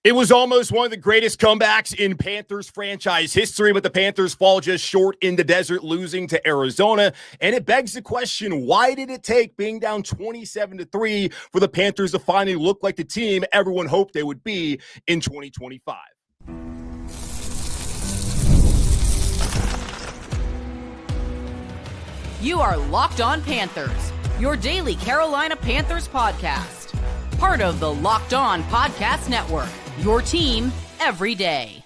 It was almost one of the greatest comebacks in Panthers franchise history, but the Panthers fall just short in the desert, losing to Arizona. And it begs the question, why did it take being down 27-3 for the Panthers to finally look like the team everyone hoped they would be in 2025? You are Locked On Panthers, your daily Carolina Panthers podcast. Part of the Locked On Podcast Network, your team every day.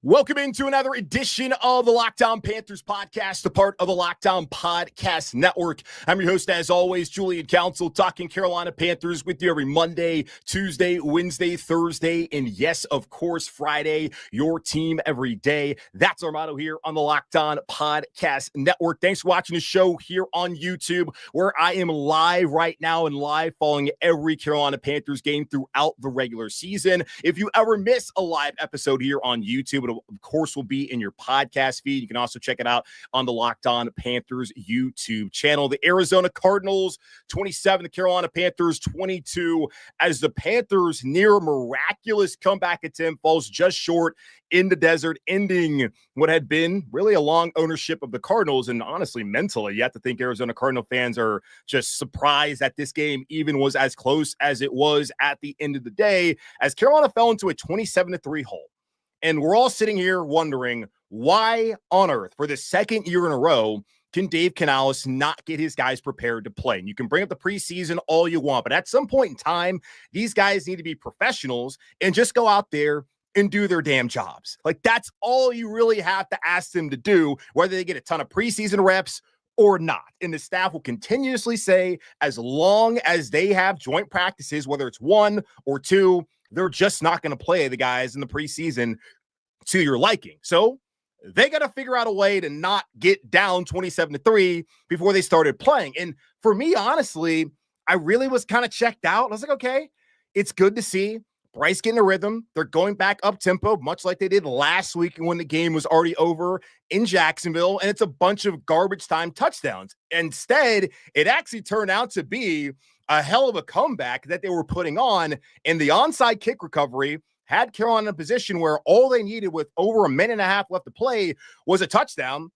Welcome into another edition of the Locked On Panthers podcast, a part of the Locked On Podcast Network. I'm your host, as always, Julian Council, talking Carolina Panthers with you every Monday, Tuesday, Wednesday, Thursday, and yes, of course, Friday, your team every day. That's our motto here on the Locked On Podcast Network. Thanks for watching the show here on YouTube, where I am live right now and live following every Carolina Panthers game throughout the regular season. If you ever miss a live episode here on YouTube, it'll of course will be in your podcast feed. You can also check it out on the Locked On Panthers YouTube channel. The Arizona Cardinals 27, the Carolina Panthers 22, as the Panthers' near-miraculous comeback attempt falls just short in the desert, ending what had been really a long ownership of the Cardinals. And honestly, mentally, you have to think Arizona Cardinal fans are just surprised that this game even was as close as it was at the end of the day, as Carolina fell into a 27-3 hole. And we're all sitting here wondering, why on earth, for the second year in a row, can Dave Canales not get his guys prepared to play? And you can bring up the preseason all you want, but at some point in time, these guys need to be professionals and just go out there and do their damn jobs. Like, that's all you really have to ask them to do, whether they get a ton of preseason reps or not. And the staff will continuously say, as long as they have joint practices, whether it's one or two, they're just not going to play the guys in the preseason to your liking. So they got to figure out a way to not get down 27-3 before they started playing. And for me, honestly, I really was kind of checked out. I was like, okay, it's good to see Bryce getting a rhythm. They're going back up tempo, much like they did last week when the game was already over in Jacksonville, and it's a bunch of garbage time touchdowns. Instead, it actually turned out to be a hell of a comeback that they were putting on, and the onside kick recovery had Carolina in a position where all they needed with over a minute and a half left to play was a touchdown.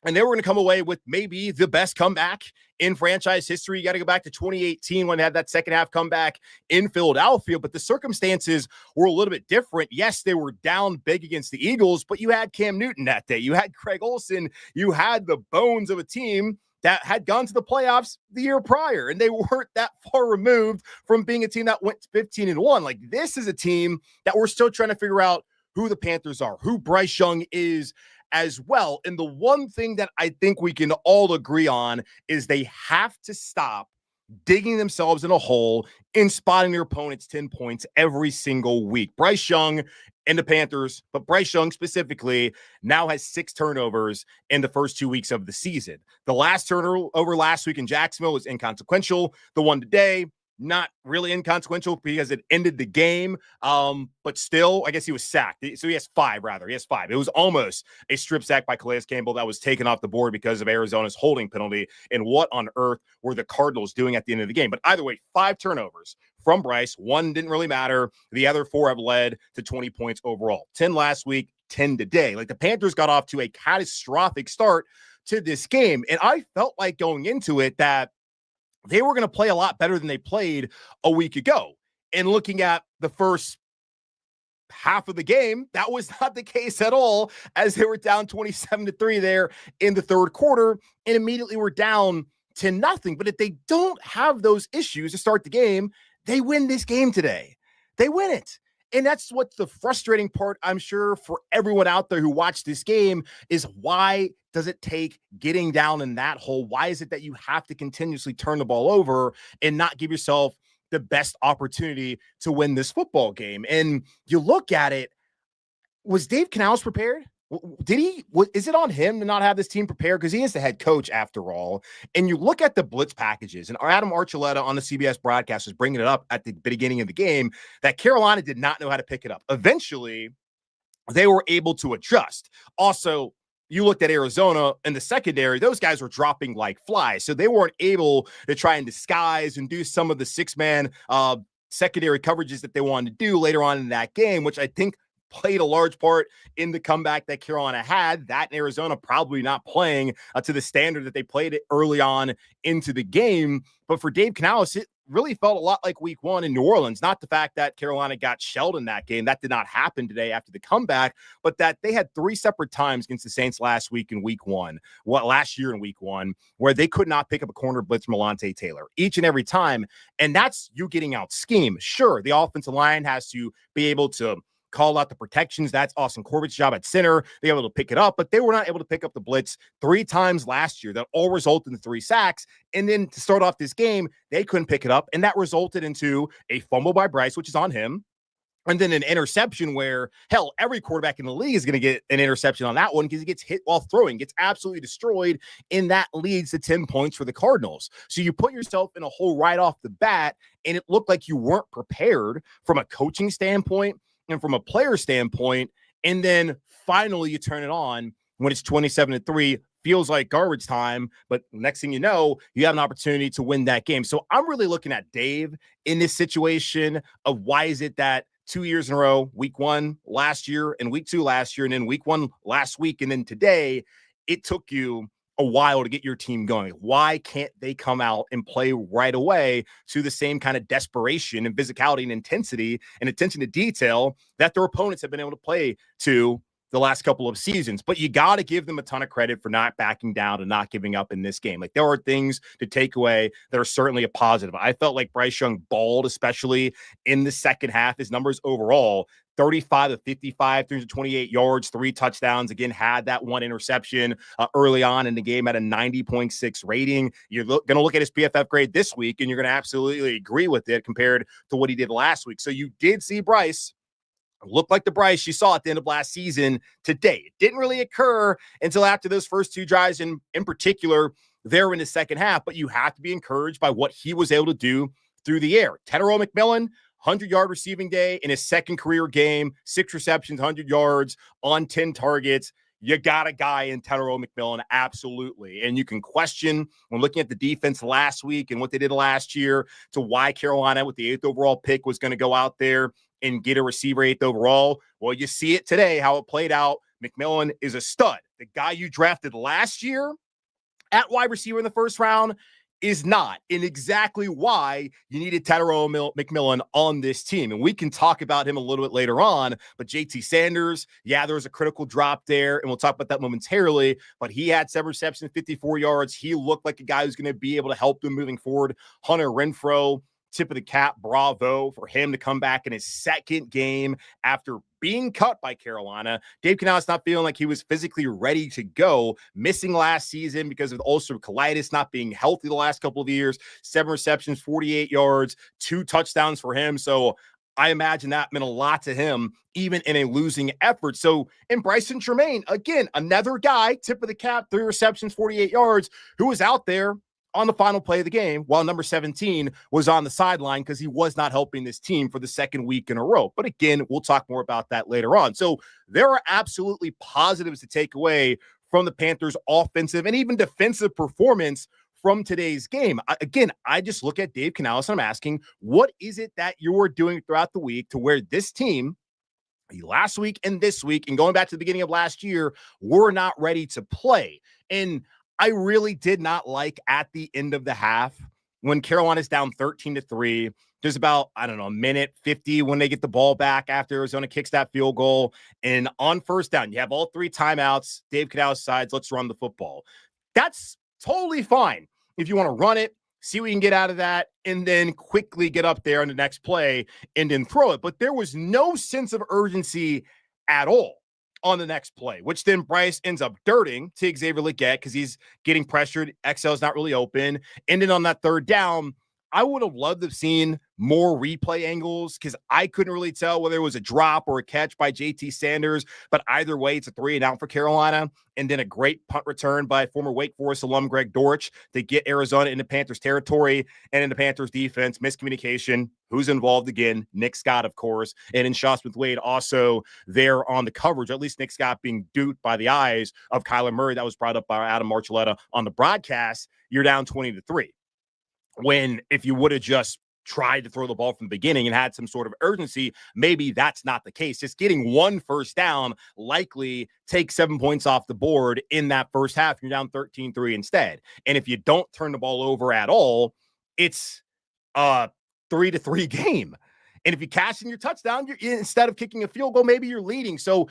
And they were going to come away with maybe the best comeback in franchise history. You got to go back to 2018 when they had that second half comeback in Philadelphia, but the circumstances were a little bit different. Yes, they were down big against the Eagles, but you had Cam Newton that day. You had Craig Olsen. You had the bones of a team that had gone to the playoffs the year prior, and they weren't that far removed from being a team that went 15-1. Like, this is a team that we're still trying to figure out who the Panthers are, who Bryce Young is as well. And the one thing that I think we can all agree on is they have to stop digging themselves in a hole and spotting their opponents 10 points every single week. Bryce Young and the Panthers, but Bryce Young specifically, now has 6 turnovers in the first 2 weeks of the season. The last turnover last week in Jacksonville was inconsequential. The one today, not really inconsequential because it ended the game. But still, I guess he was sacked. So he has 5, rather. He has 5. It was almost a strip sack by Calais Campbell that was taken off the board because of Arizona's holding penalty. And what on earth were the Cardinals doing at the end of the game? But either way, 5 turnovers from Bryce. 1 didn't really matter. The other 4 have led to 20 points overall. 10 last week, 10 today. Like, the Panthers got off to a catastrophic start to this game. And I felt like going into it that they were going to play a lot better than they played a week ago. And looking at the first half of the game, that was not the case at all, as they were down 27-3 there in the third quarter and immediately were down 10-0. But if they don't have those issues to start the game, they win this game today. They win it. And that's what's the frustrating part, I'm sure, for everyone out there who watched this game, is why does it take getting down in that hole? Why is it that you have to continuously turn the ball over and not give yourself the best opportunity to win this football game? And you look at it, was Dave Canales prepared? Is it on him to not have this team prepared? Because he is the head coach after all. And you look at the blitz packages, and Adam Archuleta on the CBS broadcast was bringing it up at the beginning of the game that Carolina did not know how to pick it up. Eventually, they were able to adjust. Also, you looked at Arizona in the secondary, those guys were dropping like flies. So they weren't able to try and disguise and do some of the 6-man secondary coverages that they wanted to do later on in that game, which I think played a large part in the comeback that Carolina had. That in Arizona probably not playing to the standard that they played it early on into the game. But for Dave Canales, it really felt a lot like week one in New Orleans. Not the fact that Carolina got shelled in that game. That did not happen today after the comeback, but that they had 3 separate times against the Saints last week in week one, last year in week one, where they could not pick up a corner blitz from Alontae Taylor each and every time. And that's you getting out scheme. Sure, the offensive line has to be able to call out the protections. That's Austin Corbett's job at center. They were able to pick it up, but they were not able to pick up the blitz 3 times last year. That all resulted in 3 sacks. And then to start off this game, they couldn't pick it up. And that resulted into a fumble by Bryce, which is on him. And then an interception where, hell, every quarterback in the league is going to get an interception on that one because he gets hit while throwing, gets absolutely destroyed, and that leads to 10 points for the Cardinals. So you put yourself in a hole right off the bat, and it looked like you weren't prepared from a coaching standpoint and from a player standpoint, and then finally you turn it on when it's 27-3, feels like garbage time, but next thing you know, you have an opportunity to win that game. So I'm really looking at Dave in this situation of why is it that 2 years in a row, week one last year and week 2 last year, and then week 1 last week, and then today, it took you a while to get your team going. Why can't they come out and play right away to the same kind of desperation and physicality and intensity and attention to detail that their opponents have been able to play to the last couple of seasons? But you got to give them a ton of credit for not backing down and not giving up in this game. Like, there are things to take away that are certainly a positive. I felt like Bryce Young balled, especially in the second half. His numbers overall, 35 of 55, 328 yards, 3 touchdowns. Again, had that 1 interception early on in the game at a 90.6 rating. You're going to look at his PFF grade this week, and you're going to absolutely agree with it compared to what he did last week. So you did see Bryce look like the Bryce you saw at the end of last season today. It didn't really occur until after those first 2 drives, in particular there in the second half, but you have to be encouraged by what he was able to do through the air. Tetairoa McMillan, 100-yard receiving day in his second career game, 6 receptions, 100 yards on 10 targets. You got a guy in Tetairoa McMillan, absolutely. And you can question, when looking at the defense last week and what they did last year, to why Carolina with the 8th overall pick was going to go out there and get a receiver 8th overall. Well, you see it today, how it played out. McMillan is a stud. The guy you drafted last year at wide receiver in the first round is not, and exactly why you needed Tetairoa McMillan on this team. And we can talk about him a little bit later on, but JT Sanders, yeah, there was a critical drop there, and we'll talk about that momentarily, but he had 7 receptions, 54 yards. He looked like a guy who's going to be able to help them moving forward. Hunter Renfrow, tip of the cap, bravo for him to come back in his second game after being cut by Carolina. Dave Canales not feeling like he was physically ready to go, missing last season because of ulcerative colitis, not being healthy the last couple of years. 7 receptions, 48 yards, 2 touchdowns for him. So I imagine that meant a lot to him, even in a losing effort. So, and Bryson Tremaine, again, another guy, tip of the cap, 3 receptions, 48 yards, who was out there on the final play of the game, while number 17 was on the sideline because he was not helping this team for the second week in a row. But again, we'll talk more about that later on. So there are absolutely positives to take away from the Panthers' offensive and even defensive performance from today's game. I just look at Dave Canales and I'm asking, what is it that you're doing throughout the week to where this team, last week and this week, and going back to the beginning of last year, were not ready to play? And I really did not like at the end of the half when Carolina's down 13-3. There's about, a minute 50 when they get the ball back after Arizona kicks that field goal. And on first down, you have all 3 timeouts. Dave Canales decides, let's run the football. That's totally fine if you want to run it, see what you can get out of that, and then quickly get up there on the next play and then throw it. But there was no sense of urgency at all on the next play, which then Bryce ends up dirting to Xavier Legette because he's getting pressured. XL's not really open. And then on that third down, I would have loved to have seen more replay angles because I couldn't really tell whether it was a drop or a catch by JT Sanders. But either way, it's a 3-and-out for Carolina. And then a great punt return by former Wake Forest alum Greg Dortch to get Arizona into Panthers territory and into Panthers defense. Miscommunication. Who's involved again? Nick Scott, of course. And in Shaw Smith-Wade also there on the coverage, at least Nick Scott being duped by the eyes of Kyler Murray. That was brought up by Adam Marcelletta on the broadcast. You're down 20-3. When if you would have just tried to throw the ball from the beginning and had some sort of urgency. Maybe that's not the case. Just getting one first down likely takes 7 points off the board in that first half. You're down 13-3 instead. And if you don't turn the ball over at all, it's a 3-3 game. And if you cash in your touchdown, instead of kicking a field goal, maybe you're leading. So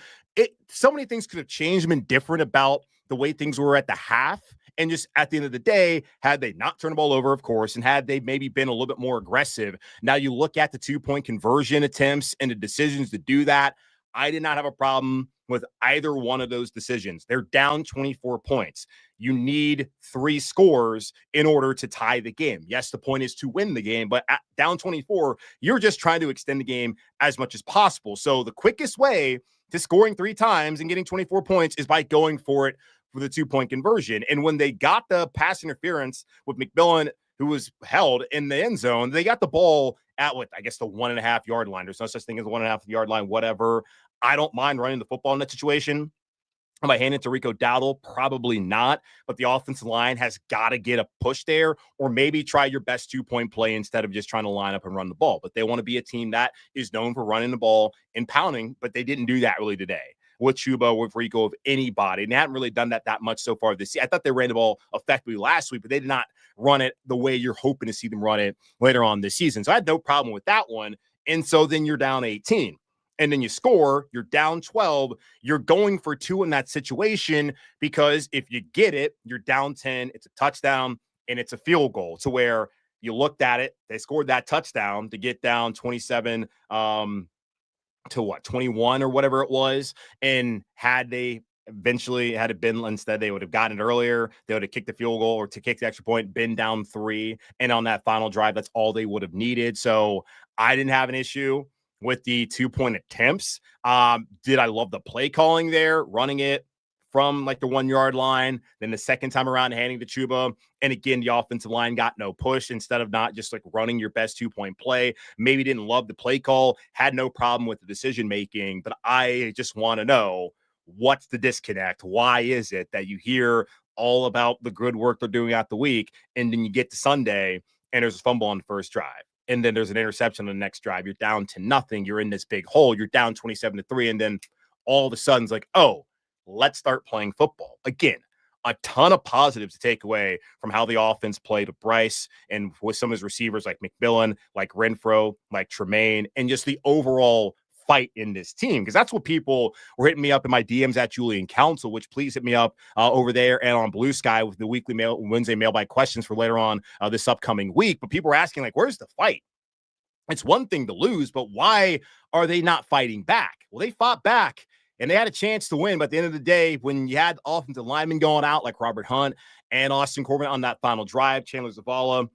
so many things could have changed and been different about the way things were at the half. And just at the end of the day, had they not turned the ball over, of course, and had they maybe been a little bit more aggressive, now you look at the 2-point conversion attempts and the decisions to do that. I did not have a problem with either one of those decisions. They're down 24 points. You need 3 scores in order to tie the game. Yes, the point is to win the game, but at down 24, you're just trying to extend the game as much as possible. So the quickest way to scoring 3 times and getting 24 points is by going for it for the 2-point conversion. And when they got the pass interference with McMillan, who was held in the end zone, they got the ball at what I guess the 1.5 yard line. There's no such thing as a 1.5 yard line, whatever. I don't mind running the football in that situation. Am I handing it to Rico Dowdle? Probably not. But the offensive line has got to get a push there, or maybe try your best 2-point play instead of just trying to line up and run the ball. But they want to be a team that is known for running the ball and pounding, but they didn't do that really today with Chuba, with Rico, of anybody. And they haven't really done that much so far this year. I thought they ran the ball effectively last week, but they did not run it the way you're hoping to see them run it later on this season. So I had no problem with that one. And so then you're down 18. And then you score, you're down 12. You're going for 2 in that situation because if you get it, you're down 10. It's a touchdown and it's a field goal, to where you looked at it. They scored that touchdown to get down 27 to 21 or whatever it was. And had it been instead, they would have gotten it earlier. They would have kicked the field goal or to kick the extra point, been down 3. And on that final drive, that's all they would have needed. So I didn't have an issue with the 2-point attempts. Did I love the play calling there, running it from like the 1 yard line, then the second time around handing to Chuba. And again, the offensive line got no push instead of not just like running your best 2-point play. Maybe didn't love the play call, had no problem with the decision making, but I just want to know, what's the disconnect? Why is it that you hear all about the good work they're doing out the week, and then you get to Sunday and there's a fumble on the first drive, and then there's an interception on the next drive? You're down to nothing. You're in this big hole. You're down 27-3. And then all of a sudden it's like, oh, let's start playing football again. A ton of positives to take away from how the offense played with Bryce and with some of his receivers like McMillan, like Renfro, like Tremaine, and just the overall fight in this team. Because that's what people were hitting me up in my DMs at Julian Council, which please hit me up over there and on Blue Sky with the weekly Wednesday mailbag questions for later on this upcoming week. But people were asking, like, where's the fight? It's one thing to lose, but why are they not fighting back? Well, they fought back and they had a chance to win. But at the end of the day, when you had offensive linemen going out like Robert Hunt and Austin Corbin on that final drive, Chandler Zavala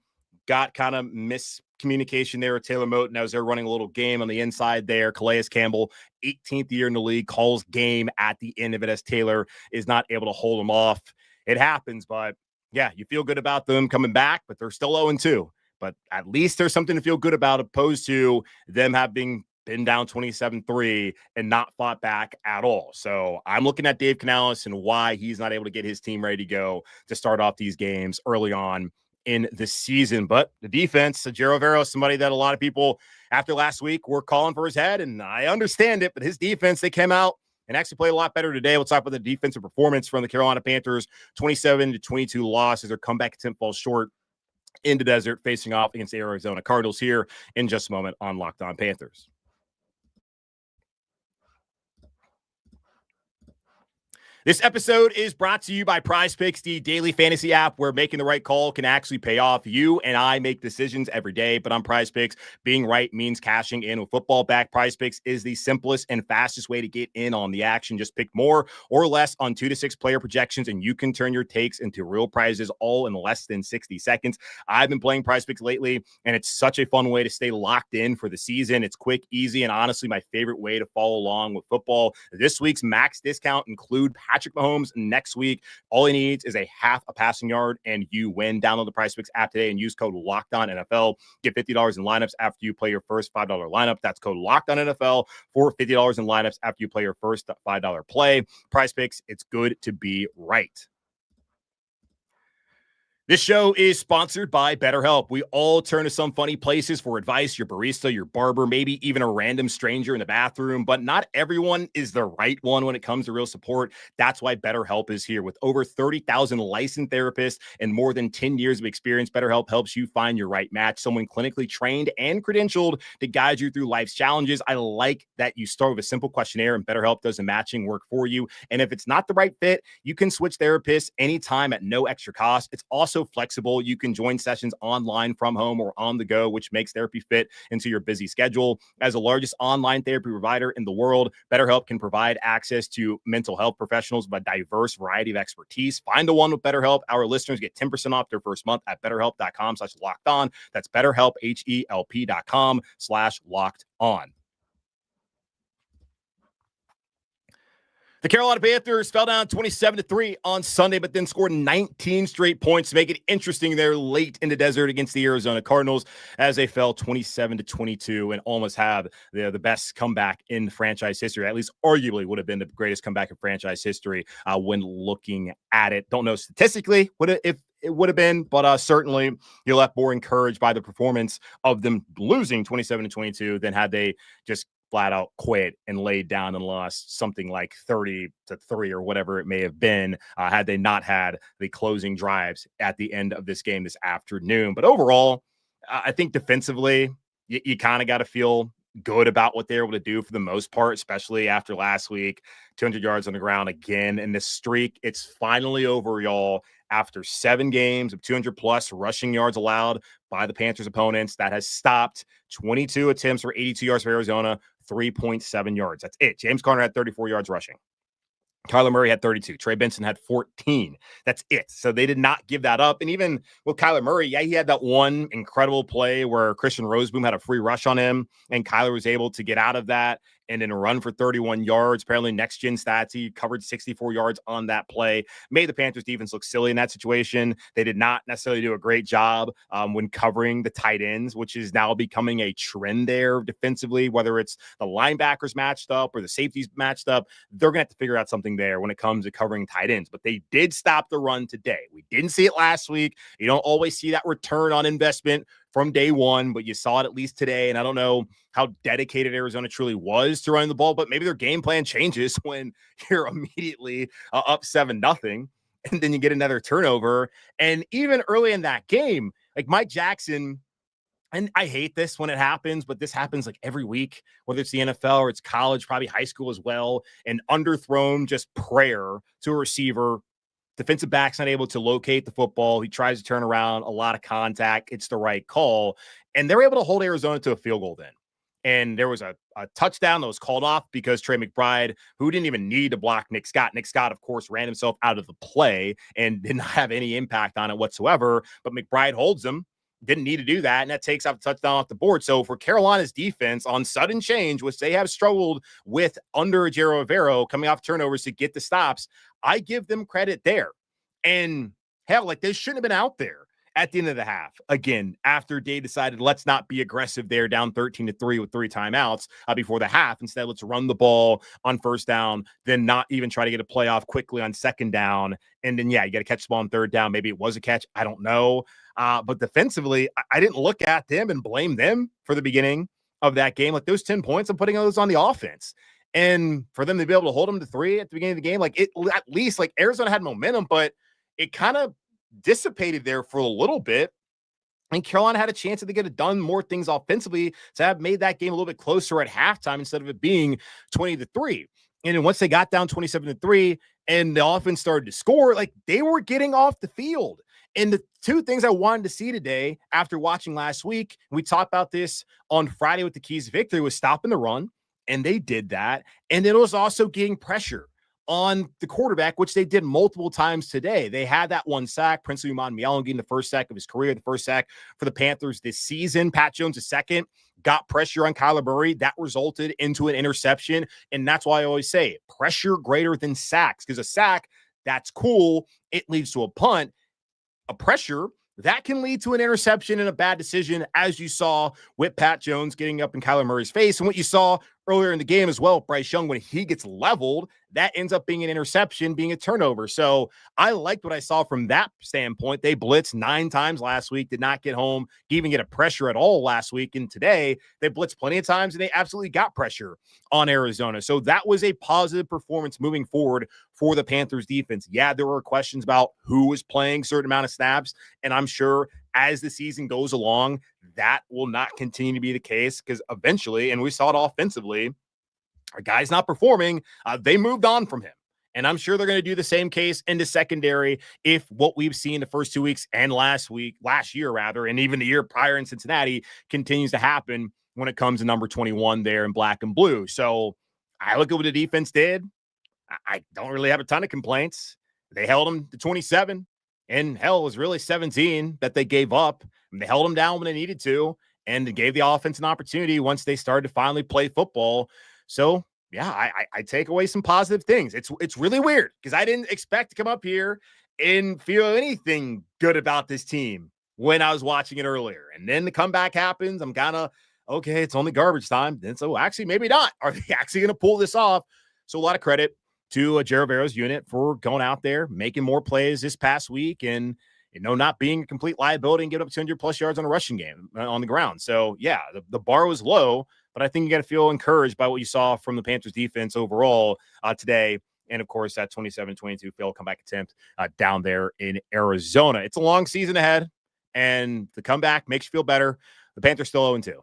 got kind of miscommunication there with Taylor Moton as they're running a little game on the inside there. Calais Campbell, 18th year in the league, calls game at the end of it as Taylor is not able to hold him off. It happens, but yeah, you feel good about them coming back, but they're still 0-2. But at least there's something to feel good about, opposed to them having been down 27-3 and not fought back at all. So I'm looking at Dave Canales and why he's not able to get his team ready to go to start off these games early on in the season. But the defense, Jero Vero, somebody that a lot of people after last week were calling for his head, and I understand it, but his defense, they came out and actually played a lot better today. We'll talk about the defensive performance from the Carolina Panthers, 27-22 loss as their comeback attempt falls short in the desert, facing off against the Arizona Cardinals here in just a moment on Locked On Panthers. This episode is brought to you by PrizePicks, the daily fantasy app where making the right call can actually pay off. You and I make decisions every day, but on PrizePicks, being right means cashing in with football back. PrizePicks is the simplest and fastest way to get in on the action. Just pick more or less on 2 to 6 player projections, and you can turn your takes into real prizes all in less than 60 seconds. I've been playing PrizePicks lately, and it's such a fun way to stay locked in for the season. It's quick, easy, and honestly my favorite way to follow along with football. This week's max discount include Patrick Mahomes next week. All he needs is a half a passing yard and you win. Download the PrizePicks app today and use code LOCKEDONNFL. Get $50 in lineups after you play your first $5 lineup. That's code LOCKEDONNFL for $50 in lineups after you play your first $5 play. PrizePicks, it's good to be right. This show is sponsored by BetterHelp. We all turn to some funny places for advice, your barista, your barber, maybe even a random stranger in the bathroom, but not everyone is the right one when it comes to real support. That's why BetterHelp is here. With over 30,000 licensed therapists and more than 10 years of experience, BetterHelp helps you find your right match, someone clinically trained and credentialed to guide you through life's challenges. I like that you start with a simple questionnaire and BetterHelp does the matching work for you. And if it's not the right fit, you can switch therapists anytime at no extra cost. It's also flexible. You can join sessions online from home or on the go, which makes therapy fit into your busy schedule. As the largest online therapy provider in the world, BetterHelp can provide access to mental health professionals with a diverse variety of expertise. Find the one with BetterHelp. Our listeners get 10% off their first month at betterhelp.com/lockedon. That's BetterHelp, HELP.com/lockedon. The Carolina Panthers fell down 27-3 on Sunday, but then scored 19 straight points to make it interesting there late in the desert against the Arizona Cardinals as they fell 27-22 and almost had the best comeback in franchise history. At least arguably would have been the greatest comeback in franchise history when looking at it. Don't know statistically if it would have been, but certainly you're left more encouraged by the performance of them losing 27-22 than had they just flat out quit and laid down and lost something like 30-3 or whatever it may have been, had they not had the closing drives at the end of this game this afternoon. But overall, I think defensively, you kind of got to feel good about what they're able to do for the most part, especially after last week, 200 yards on the ground again. In this streak, it's finally over, y'all. After 7 games of 200 plus rushing yards allowed by the Panthers opponents, that has stopped 22 attempts for 82 yards for Arizona, 3.7 yards. That's it. James Conner had 34 yards rushing. Kyler Murray had 32. Trey Benson had 14. That's it. So they did not give that up. And even with Kyler Murray, yeah, he had that one incredible play where Christian Roseboom had a free rush on him, and Kyler was able to get out of that and then run for 31 yards. Apparently, next-gen stats, he covered 64 yards on that play. Made the Panthers defense look silly in that situation. They did not necessarily do a great job when covering the tight ends, which is now becoming a trend there defensively, whether it's the linebackers matched up or the safeties matched up. They're going to have to figure out something there when it comes to covering tight ends. But they did stop the run today. We didn't see it last week. You don't always see that return on investment from day one, but you saw it at least today. And I don't know how dedicated Arizona truly was to running the ball, but maybe their game plan changes when you're immediately up 7-0, and then you get another turnover. And even early in that game, like Mike Jackson, and I hate this when it happens, but this happens like every week, whether it's the NFL or it's college, probably high school as well, an underthrown just prayer to a receiver. Defensive back's not able to locate the football. He tries to turn around, a lot of contact. It's the right call. And they're able to hold Arizona to a field goal then. And there was a touchdown that was called off because Trey McBride, who didn't even need to block Nick Scott. Nick Scott, of course, ran himself out of the play and didn't have any impact on it whatsoever. But McBride holds him. Didn't need to do that, and that takes off the touchdown off the board. So for Carolina's defense on sudden change, which they have struggled with under Ejiro Evero, coming off turnovers to get the stops, I give them credit there. And hell, like they shouldn't have been out there at the end of the half. Again, after Dave decided, let's not be aggressive there, down 13-3 with 3 timeouts before the half. Instead, let's run the ball on first down, then not even try to get a playoff quickly on second down. And then, yeah, you got to catch the ball on third down. Maybe it was a catch. I don't know. But defensively, I didn't look at them and blame them for the beginning of that game. Like those 10 points, I'm putting those on the offense. And for them to be able to hold them to 3 at the beginning of the game, like it, at least like Arizona had momentum, but it kind of dissipated there for a little bit. And Carolina had a chance to get it done more things offensively to have made that game a little bit closer at halftime instead of it being 20-3. And then once they got down 27-3 and the offense started to score, like they were getting off the field. And the 2 things I wanted to see today after watching last week, we talked about this on Friday with the keys to victory, was stopping the run. And they did that. And it was also getting pressure on the quarterback, which they did multiple times today. They had that 1 sack, Prince Uman-Mielen getting the first sack of his career, the first sack for the Panthers this season. Pat Jones, the second, got pressure on Kyler Murray. That resulted into an interception. And that's why I always say pressure greater than sacks, because a sack, that's cool. It leads to a punt. A pressure, that can lead to an interception and a bad decision, as you saw with Pat Jones getting up in Kyler Murray's face and what you saw earlier in the game as well. Bryce Young, when he gets leveled, that ends up being an interception, being a turnover. So I liked what I saw from that standpoint. They blitzed 9 times last week, did not get home, even get a pressure at all last week. And today they blitzed plenty of times and they absolutely got pressure on Arizona. So that was a positive performance moving forward for the Panthers defense. Yeah, there were questions about who was playing a certain amount of snaps. And I'm sure as the season goes along, that will not continue to be the case because eventually, and we saw it offensively, our guy's not performing. They moved on from him. And I'm sure they're going to do the same case in the secondary if what we've seen the first 2 weeks and last year, and even the year prior in Cincinnati continues to happen when it comes to number 21 there in black and blue. So I look at what the defense did. I don't really have a ton of complaints. They held them to 27, and hell, it was really 17 that they gave up. And they held them down when they needed to, and they gave the offense an opportunity once they started to finally play football. So, yeah, I take away some positive things. It's really weird because I didn't expect to come up here and feel anything good about this team when I was watching it earlier. And then the comeback happens. I'm kind of, okay, it's only garbage time. Then so actually, maybe not. Are they actually going to pull this off? So a lot of credit to Jaravero's unit for going out there, making more plays this past week and, not being a complete liability and get up 200+ yards on a rushing game on the ground. So, yeah, the bar was low, but I think you got to feel encouraged by what you saw from the Panthers defense overall today. And, of course, that 27-22 failed comeback attempt down there in Arizona. It's a long season ahead, and the comeback makes you feel better. The Panthers still 0-2.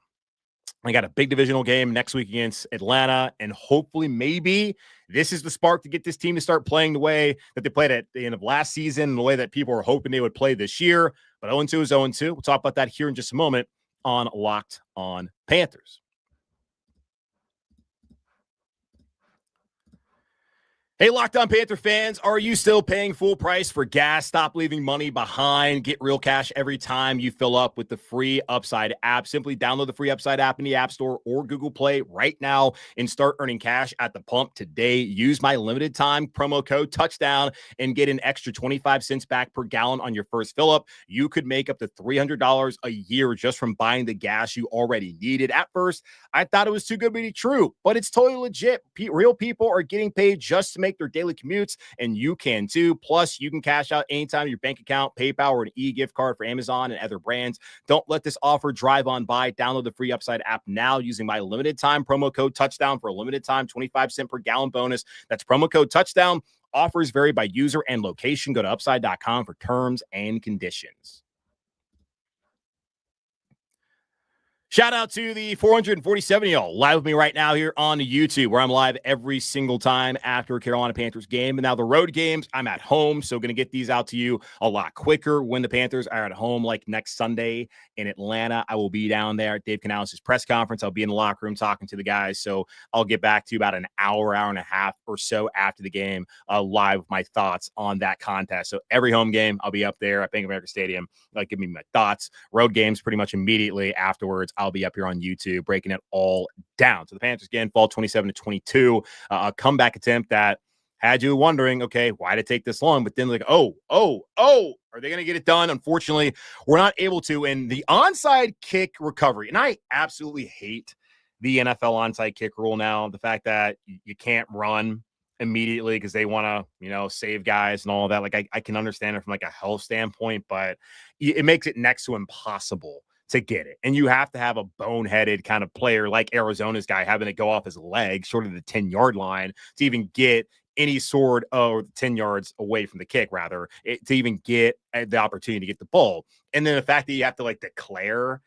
I got a big divisional game next week against Atlanta, and hopefully maybe this is the spark to get this team to start playing the way that they played at the end of last season and the way that people were hoping they would play this year. But 0-2 is 0-2. We'll talk about that here in just a moment on Locked on Panthers. Hey, Locked On Panther fans, are you still paying full price for gas? Stop leaving money behind. Get real cash every time you fill up with the free Upside app. Simply download the free Upside app in the App Store or Google Play right now and start earning cash at the pump today. Use my limited time promo code Touchdown and get an extra 25 cents back per gallon on your first fill up. You could make up to $300 a year just from buying the gas you already needed. At first, I thought it was too good to be true, but it's totally legit. Real people are getting paid just to make their daily commutes, and you can too. Plus, you can cash out anytime your bank account, PayPal, or an e-gift card for Amazon and other brands. Don't let this offer drive on by. Download the free Upside app now using my limited time promo code Touchdown for a limited time 25 cent per gallon bonus. That's promo code Touchdown. Offers vary by user and location. Go to upside.com for terms and conditions. Shout out to the 447 of y'all live with me right now here on YouTube, where I'm live every single time after a Carolina Panthers game. And now the road games, I'm at home, so going to get these out to you a lot quicker when the Panthers are at home, like next Sunday in Atlanta. I will be down there at Dave Canales' press conference. I'll be in the locker room talking to the guys, so I'll get back to you about an hour and a half or so after the game, live with my thoughts on that contest. So every home game, I'll be up there at Bank of America Stadium, give me my thoughts. Road games pretty much immediately afterwards. I'll be up here on YouTube breaking it all down. So the Panthers again fall 27-22, a comeback attempt that had you wondering, okay, why did it take this long? But then are they going to get it done? Unfortunately, we're not able to. And the onside kick recovery, and I absolutely hate the NFL onside kick rule now. The fact that you can't run immediately because they want to, save guys and all that. I can understand it from a health standpoint, but it makes it next to impossible to get it. And you have to have a boneheaded kind of player like Arizona's guy having it go off his leg short of the 10-yard line to even get any sort of 10 yards away from the kick, to even get the opportunity to get the ball. And then the fact that you have to declare.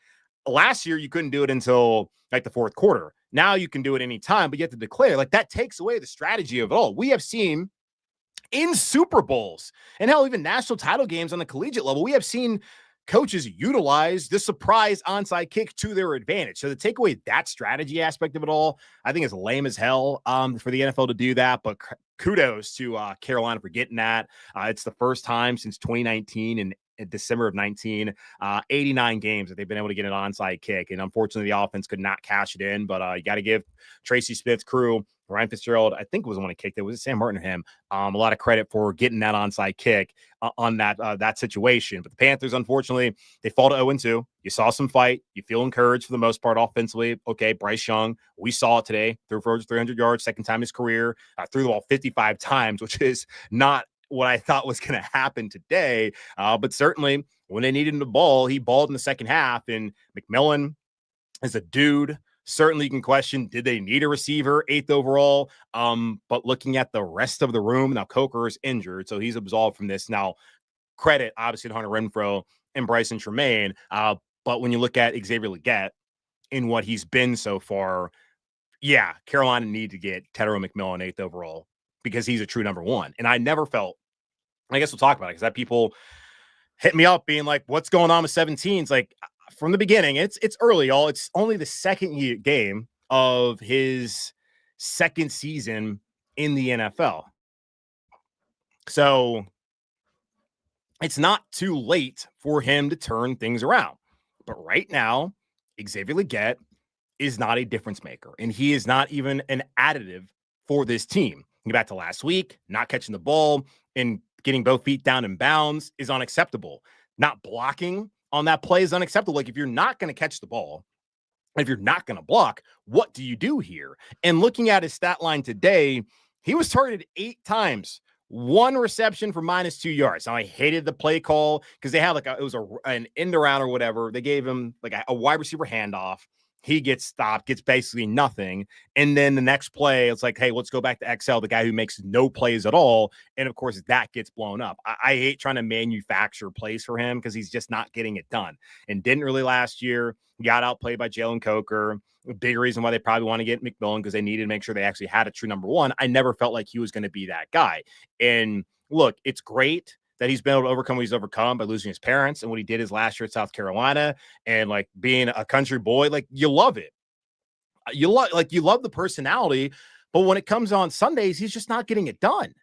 Last year, you couldn't do it until the fourth quarter. Now you can do it anytime, but you have to declare. That takes away the strategy of it all. We have seen in Super Bowls and hell, even national title games on the collegiate level, we have seen coaches utilize the surprise onside kick to their advantage. So to take away that strategy aspect of it all, I think it's lame as hell for the NFL to do that. But kudos to Carolina for getting that. It's the first time since 2019 in in December of 19, 89 games that they've been able to get an onside kick. And unfortunately, the offense could not cash it in. But you got to give Tracy Smith's crew, Ryan Fitzgerald, I think was the one who kicked it. Was it Sam Martin or him? A lot of credit for getting that onside kick on that situation. But the Panthers, unfortunately, they fall to 0-2. You saw some fight. You feel encouraged for the most part offensively. Okay, Bryce Young, we saw it today. Threw for over 300 yards, second time in his career. Threw the ball 55 times, which is not what I thought was going to happen today. But certainly when they needed him to ball, he balled in the second half. And McMillan is a dude. Certainly you can question, did they need a receiver, 8th overall? But looking at the rest of the room, now Coker is injured, so he's absolved from this. Now, credit, obviously, to Hunter Renfrow and Bryson Tremaine. But when you look at Xavier Legette and what he's been so far, yeah, Carolina need to get Tetairoa McMillan 8th overall because he's a true number one. And I never felt, I guess we'll talk about it because that people hit me up being like, what's going on with 17s? Like, from the beginning, it's early, y'all. It's only the second game of his second season in the NFL. So it's not too late for him to turn things around. But right now, Xavier Legette is not a difference maker, and he is not even an additive for this team. Get back to last week, not catching the ball and getting both feet down in bounds is unacceptable. Not blocking on that play is unacceptable. Like, if you're not going to catch the ball, if you're not going to block, what do you do here? And looking at his stat line today, he was targeted 8 times, 1 reception for -2 yards. Now, I hated the play call because they had an end around or whatever. They gave him like a wide receiver handoff. He gets stopped, gets basically nothing. And then the next play, it's like, hey, let's go back to XL, the guy who makes no plays at all. And of course, that gets blown up. I hate trying to manufacture plays for him because he's just not getting it done. And didn't really last year. Got outplayed by Jalen Coker. A big reason why they probably want to get McMillan because they needed to make sure they actually had a true number one. I never felt like he was going to be that guy. And look, it's great that he's been able to overcome what he's overcome by losing his parents and what he did his last year at South Carolina and like being a country boy. Like, you love it. You love the personality, but when it comes on Sundays, he's just not getting it done.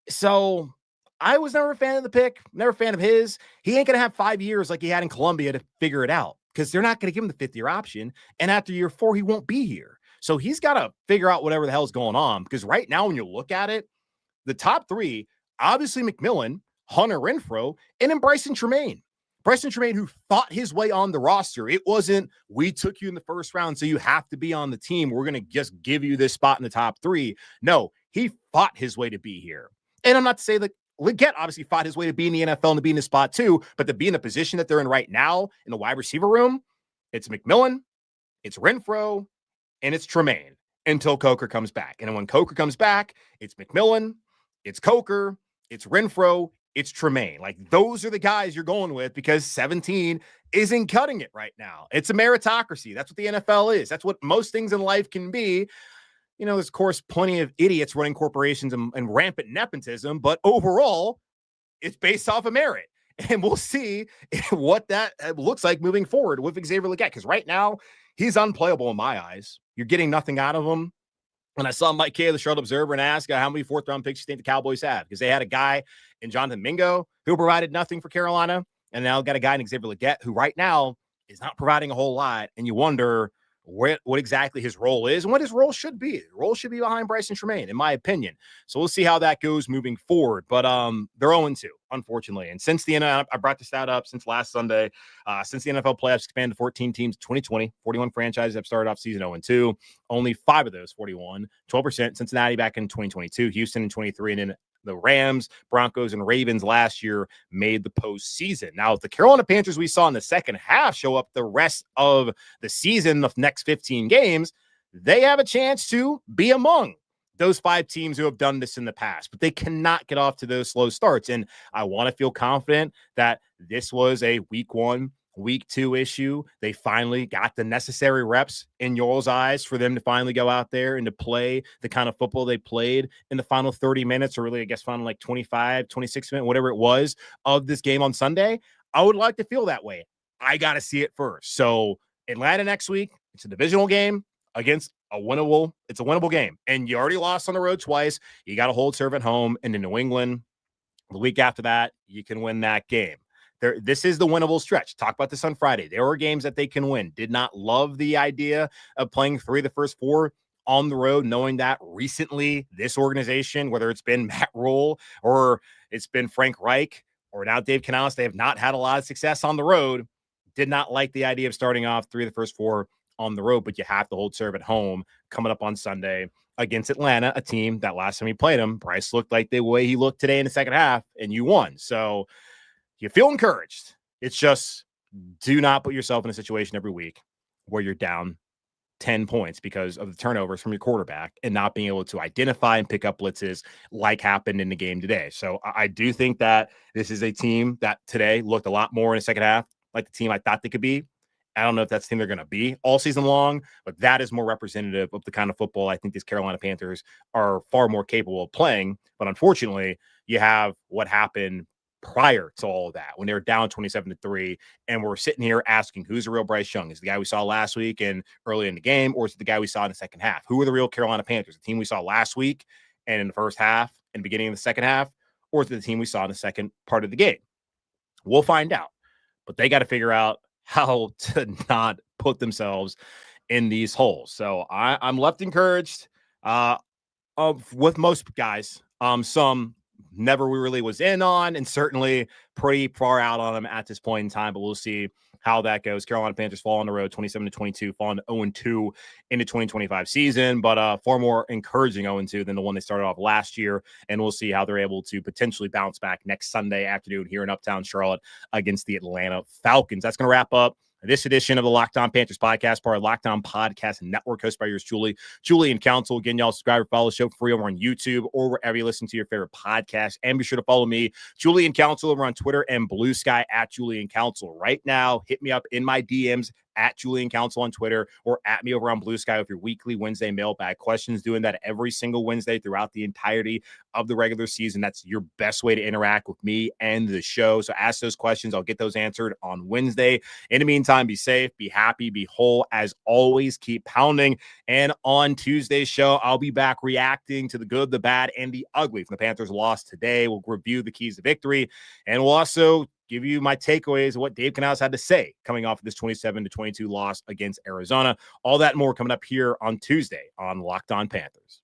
So I was never a fan of the pick, never a fan of his. He ain't going to have 5 years like he had in Columbia to figure it out because they're not going to give him the 5th year option. And after year 4, he won't be here. So he's got to figure out whatever the hell's going on because right now, when you look at it, the top 3, obviously McMillan, Hunter Renfrow, and then Bryson Tremaine. Bryson Tremaine, who fought his way on the roster. It wasn't, we took you in the first round, so you have to be on the team. We're going to just give you this spot in the top 3. No, he fought his way to be here. And I'm not to say that Legette obviously fought his way to be in the NFL and to be in the spot too, but to be in the position that they're in right now in the wide receiver room, it's McMillan, it's Renfrow, and it's Tremaine until Coker comes back. And when Coker comes back, it's McMillan, it's Coker, it's Renfrow, it's Tremaine. Like, those are the guys you're going with because 17 isn't cutting it right now. It's a meritocracy. That's what the NFL is. That's what most things in life can be. You know, there's, of course, plenty of idiots running corporations and rampant nepotism, but overall, it's based off of merit. And we'll see what that looks like moving forward with Xavier Legette because right now, he's unplayable in my eyes. You're getting nothing out of him. And I saw Mike Kay, the Charlotte Observer, and ask how many 4th-round picks you think the Cowboys have because they had a guy in Jonathan Mingo who provided nothing for Carolina, and now got a guy in Xavier Legette who right now is not providing a whole lot. And you wonder what exactly his role is and what his role should be. The role should be behind Bryson Tremaine, in my opinion. So we'll see how that goes moving forward. But they're 0-2, unfortunately. And since the NFL, I brought this stat up since last Sunday, since the NFL playoffs expanded to 14 teams, 2020, 41 franchises have started off season 0-2. Only 5 of those, 41, 12%. Cincinnati back in 2022, Houston in 23, and then the Rams, Broncos, and Ravens last year made the postseason. Now, if the Carolina Panthers we saw in the second half show up the rest of the season, the next 15 games, they have a chance to be among those 5 teams who have done this in the past, but they cannot get off to those slow starts. And I want to feel confident that this was a week 1, week 2 issue. They finally got the necessary reps in y'all's eyes for them to finally go out there and to play the kind of football they played in the final 30 minutes, or really, I guess, final like 25, 26 minutes, whatever it was of this game on Sunday. I would like to feel that way. I got to see it first. So Atlanta next week, it's a divisional game against it's a winnable game. And you already lost on the road twice. You got to hold serve at home. And in New England, the week after that, you can win that game. This is the winnable stretch. Talk about this on Friday. There were games that they can win. Did not love the idea of playing 3 of the first 4 on the road, knowing that recently this organization, whether it's been Matt Rule or it's been Frank Reich or now Dave Canales, they have not had a lot of success on the road. Did not like the idea of starting off 3 of the first 4 on the road, but you have to hold serve at home coming up on Sunday against Atlanta, a team that last time he played him, Bryce looked like the way he looked today in the second half, and you won. So you feel encouraged. It's just do not put yourself in a situation every week where you're down 10 points because of the turnovers from your quarterback and not being able to identify and pick up blitzes like happened in the game today. So I do think that this is a team that today looked a lot more in the second half like the team I thought they could be. I don't know if that's the team they're going to be all season long, but that is more representative of the kind of football I think these Carolina Panthers are far more capable of playing. But unfortunately, you have what happened prior to all of that when they were down 27-3, and we're sitting here asking, who's the real Bryce Young? Is it the guy we saw last week and early in the game, or is it the guy we saw in the second half? Who are the real Carolina Panthers? The team we saw last week and in the first half and beginning of the second half, or is it the team we saw in the second part of the game? We'll find out, but they got to figure out how to not put themselves in these holes. So I'm left encouraged with most guys. Some never really was in on, and certainly pretty far out on them at this point in time, but we'll see how that goes. Carolina Panthers fall on the road 27-22, falling to 0-2 in the 2025 season, but far more encouraging 0-2 than the one they started off last year. And we'll see how they're able to potentially bounce back next Sunday afternoon here in Uptown Charlotte against the Atlanta Falcons. That's going to wrap up this edition of the Locked On Panthers podcast, part of Locked On Podcast Network, hosted by yours truly, Julian Council. Again, y'all subscribe or follow the show free over on YouTube or wherever you listen to your favorite podcast. And be sure to follow me, Julian Council, over on Twitter and Blue Sky at Julian Council. Right now, hit me up in my DMs at Julian Council on Twitter or at me over on Blue Sky with your weekly Wednesday mailbag questions. Doing that every single Wednesday throughout the entirety of the regular season. That's your best way to interact with me and the show. So ask those questions. I'll get those answered on Wednesday. In the meantime, be safe, be happy, be whole. As always, keep pounding. And on Tuesday's show, I'll be back reacting to the good, the bad, and the ugly from the Panthers' loss today. We'll review the keys to victory, and we'll also give you my takeaways of what Dave Canales had to say coming off of this 27-22 loss against Arizona. All that and more coming up here on Tuesday on Locked On Panthers.